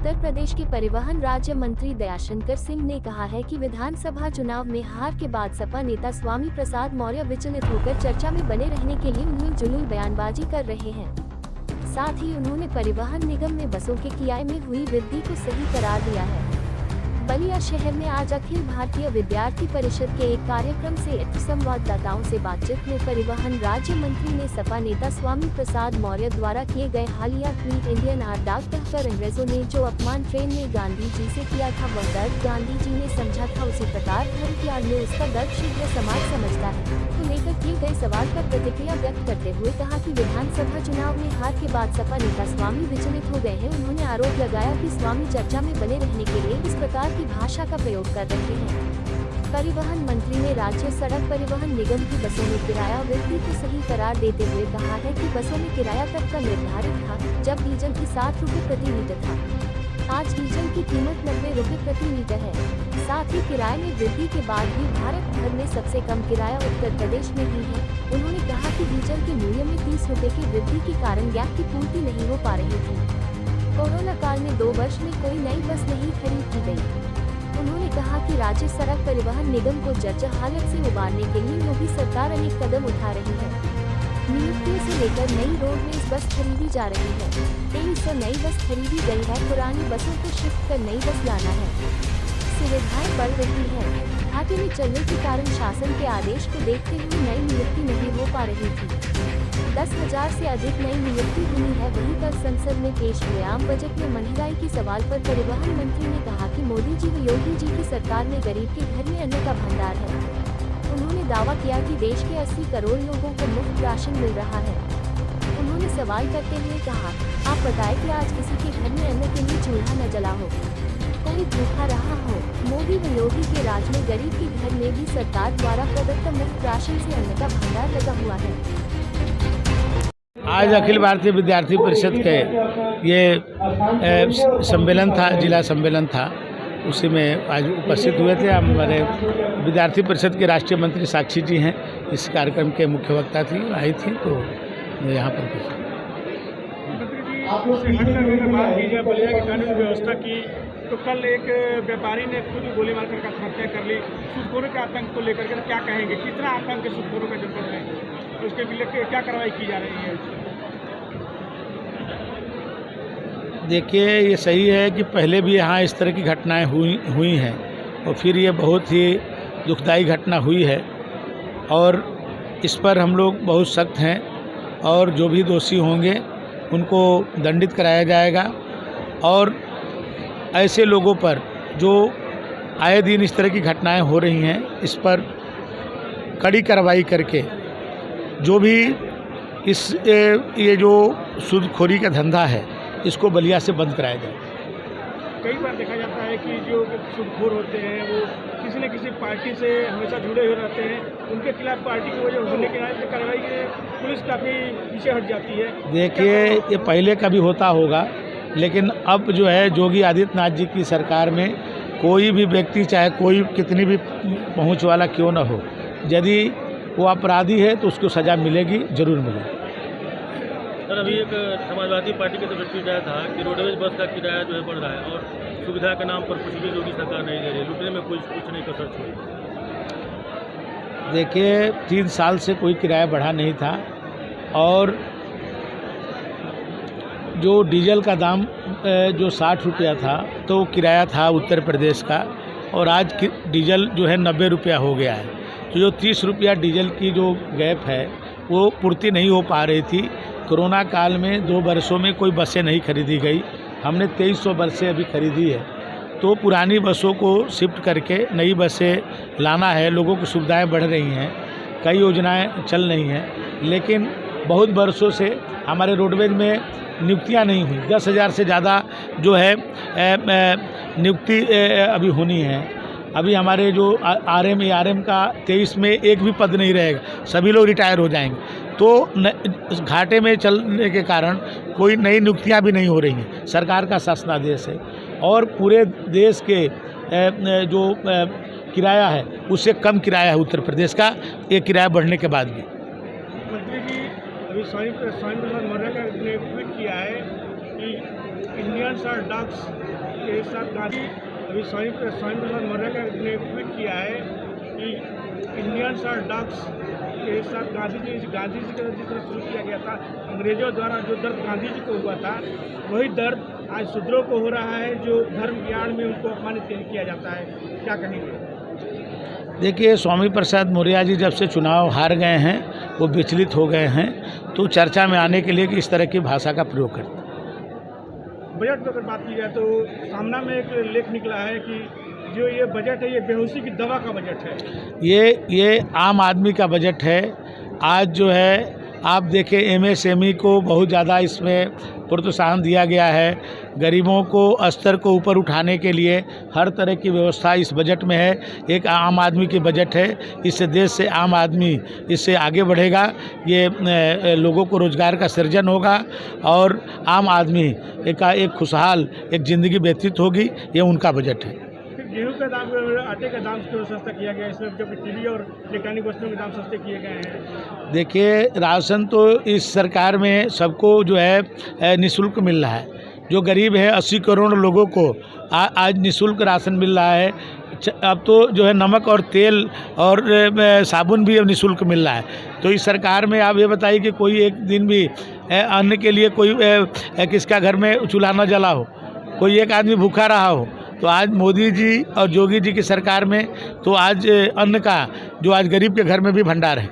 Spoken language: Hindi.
उत्तर प्रदेश के परिवहन राज्य मंत्री दयाशंकर सिंह ने कहा है कि विधानसभा चुनाव में हार के बाद सपा नेता स्वामी प्रसाद मौर्य विचलित होकर चर्चा में बने रहने के लिए उलूल जुलूल बयानबाजी कर रहे हैं। साथ ही उन्होंने परिवहन निगम में बसों के किराए में हुई वृद्धि को सही करार दिया है। बलिया शहर में आज अखिल भारतीय विद्यार्थी परिषद के एक कार्यक्रम से संवाददाताओं से बातचीत में परिवहन राज्य मंत्री ने सपा नेता स्वामी प्रसाद मौर्य द्वारा किए गए हालिया ट्वीट इंडियन आर डाक कहकर अंग्रेजों ने जो अपमान ट्रेन में गांधी जी से किया था वह दर्द गांधी जी ने समझा था, उसी प्रकार धर्म की आड़ में उसका दर्द शीघ्र समाज समझता है तो लेकर किए गए सवाल पर प्रतिक्रिया व्यक्त करते हुए कहा कि विधानसभा चुनाव में हार के बाद सपा नेता स्वामी विचलित हो गए हैं। उन्होंने आरोप लगाया कि स्वामी चर्चा में बने रहने के लिए इस प्रकार की भाषा का प्रयोग कर रहे हैं। परिवहन मंत्री ने राज्य सड़क परिवहन निगम की बसों में किराया वृद्धि को सही करार देते हुए कहा है कि बसों में किराया तब का निर्धारित था जब डीजल की 7 रुपए प्रति लीटर था। आज डीजल की कीमत 90 रुपए प्रति लीटर है। साथ ही किराए में वृद्धि के बाद भी भारत भर में सबसे कम किराया उत्तर प्रदेश में ही है। उन्होंने कहा कि डीजल के मूल्य में 30 रुपए की वृद्धि के कारण गैस की पूर्ति नहीं हो पा रही थी। कोरोना काल में 2 वर्ष में कोई नई बस नहीं खरीद की गई। उन्होंने कहा कि राज्य सड़क परिवहन निगम को जर्जर हालत से उबारने के लिए योगी सरकार अनेक कदम उठा रही है। नियुक्तियों से लेकर नई रोडवेज बस खरीदी जा रही है। 2300 नई बस खरीदी गई है। पुरानी बसों को शिफ्ट कर नई बस लाना है। सुविधाएं बढ़ रही है। घाटे में चलने के कारण शासन के आदेश को देखते हुए नई नियुक्ति नहीं हो पा रही थी। 10,000 से अधिक नई नियुक्ति हुई है। वहीं कल संसद में पेश हुए आम बजट में महंगाई के सवाल पर परिवहन मंत्री ने कहा कि मोदी जी व योगी जी की सरकार में गरीब के घर में अन्न का भंडार है। उन्होंने दावा किया कि देश के 80 करोड़ लोगों को मुफ्त राशन मिल रहा है। उन्होंने सवाल करते हुए कहा, आप बताएं कि आज किसी के घर में अन्न के लिए चूल्हा न जला हो, कोई भूखा रहा हो। मोदी व योगी के राज में गरीब के घर में भी सरकार द्वारा प्रदत्त मुफ्त राशन से अन्न का भंडार लगा हुआ है। आज अखिल भारतीय विद्यार्थी परिषद के ये सम्मेलन था, जिला सम्मेलन था, उसी में आज उपस्थित हुए थे। हमारे विद्यार्थी परिषद के राष्ट्रीय मंत्री साक्षी जी हैं, इस कार्यक्रम के मुख्य वक्ता थी, आई थी, तो मैं यहाँ पर बात की जाए बलिया की कानून व्यवस्था की, तो कल एक व्यापारी ने खुद गोली मारकर आत्महत्या कर ली। सूदखोरों के आतंक को लेकर के क्या कहेंगे, कितना आतंक है सूदखोरों के जनपद में, उसके लिए क्या कार्रवाई की जा रही है? देखिए, ये सही है कि पहले भी यहाँ इस तरह की घटनाएं हुई हैं और फिर ये बहुत ही दुखदायी घटना हुई है और इस पर हम लोग बहुत सख्त हैं और जो भी दोषी होंगे उनको दंडित कराया जाएगा और ऐसे लोगों पर जो आए दिन इस तरह की घटनाएं हो रही हैं, इस पर कड़ी कार्रवाई करके जो भी ये जो सूदखोरी का धंधा है इसको बलिया से बंद कराया जाए। कई बार देखा जाता है कि जो सूदखोर होते हैं वो किसी न किसी पार्टी से हमेशा जुड़े हुए रहते हैं, उनके खिलाफ पार्टी की वजह होने के नाते कार्रवाई के पुलिस काफ़ी पीछे हट जाती है। देखिए, ये पहले कभी होता होगा, लेकिन अब जो है योगी आदित्यनाथ जी की सरकार में कोई भी व्यक्ति, चाहे कोई कितनी भी पहुँच वाला क्यों न हो, यदि वो अपराधी है तो उसको सज़ा मिलेगी, ज़रूर मिलेगी। सर, अभी एक समाजवादी पार्टी की तरफ से आया था कि रोडवेज बस का किराया जो है बढ़ रहा है और सुविधा के नाम पर कुछ भी योगी सरकार नहीं दे रही, लुटने में कुछ नहीं कसर छोड़ी। देखिए, 3 साल से कोई किराया बढ़ा नहीं था और जो डीजल का दाम जो 60 रुपया था तो किराया था उत्तर प्रदेश का, और आज डीजल जो है 90 रुपया हो गया है। तो जो 30 रुपया डीजल की जो गैप है वो पूर्ति नहीं हो पा रही थी। कोरोना काल में 2 वर्षों में कोई बसें नहीं खरीदी गई, हमने 2300 बसें अभी खरीदी है। तो पुरानी बसों को शिफ्ट करके नई बसें लाना है, लोगों की सुविधाएं बढ़ रही हैं, कई योजनाएं चल रही हैं, लेकिन बहुत वर्षों से हमारे रोडवेज में नियुक्तियां नहीं हुई। 10,000 से ज़्यादा जो है नियुक्ति अभी होनी है। अभी हमारे जो आरएम का 23 में एक भी पद नहीं रहेगा, सभी लोग रिटायर हो जाएंगे। तो घाटे में चलने के कारण कोई नई नियुक्तियां भी नहीं हो रही हैं। सरकार का शासनादेश है और पूरे देश के जो किराया है उससे कम किराया है उत्तर प्रदेश का, ये किराया बढ़ने के बाद भी। मंत्री जी, अभी स्वामी प्रसाद मौर्य ने ट्वीट किया है कि इंडियंस और डक्स के साथ गांधी अभी स्वामी प्रसाद मौर्य का ने ट्वीट किया है कि इंडियंस और डक्स के साथ गांधी जी का जिस तरह शुरू किया गया था, अंग्रेजों द्वारा जो दर्द गांधी जी को हुआ था, वही दर्द आज शूद्रों को हो रहा है, जो धर्म ज्ञान में उनको अपमानित किया जाता है। क्या कहेंगे? देखिए, स्वामी प्रसाद मौर्य जी जब से चुनाव हार गए हैं, वो विचलित हो गए हैं, तो चर्चा में आने के लिए कि इस तरह की भाषा का प्रयोग करते हैं। बजट में अगर बात की जाए तो सामना में एक लेख निकला है कि जो ये बजट है, ये बेहोशी की दवा का बजट है। ये आम आदमी का बजट है। आज जो है आप देखें, एमएसएमई को बहुत ज़्यादा इसमें प्रोत्साहन दिया गया है। गरीबों को स्तर को ऊपर उठाने के लिए हर तरह की व्यवस्था इस बजट में है। एक आम आदमी की बजट है। इससे देश से आम आदमी इससे आगे बढ़ेगा। ये लोगों को रोज़गार का सृजन होगा और आम आदमी एक खुशहाल एक ज़िंदगी व्यतीत होगी। ये उनका बजट है। गेहूं का दाम, आटे का दाम क्यों सस्ता किया गया? इसमें जब टीवी और इलेक्ट्रॉनिक वस्तुओं के दाम सस्ते किए गए हैं। देखिए, राशन तो इस सरकार में सबको जो है निःशुल्क मिल रहा है। जो गरीब है 80 करोड़ लोगों को आज निःशुल्क राशन मिल रहा है। अब तो जो है नमक और तेल और साबुन भी अब निःशुल्क मिल रहा है। तो इस सरकार में आप ये बताइए कि कोई एक दिन भी अन्न के लिए कोई किसका घर में चूल्हा न जला हो, कोई एक आदमी भूखा रहा हो। तो आज मोदी जी और योगी जी की सरकार में तो आज अन्न का जो आज गरीब के घर में भी भंडार है।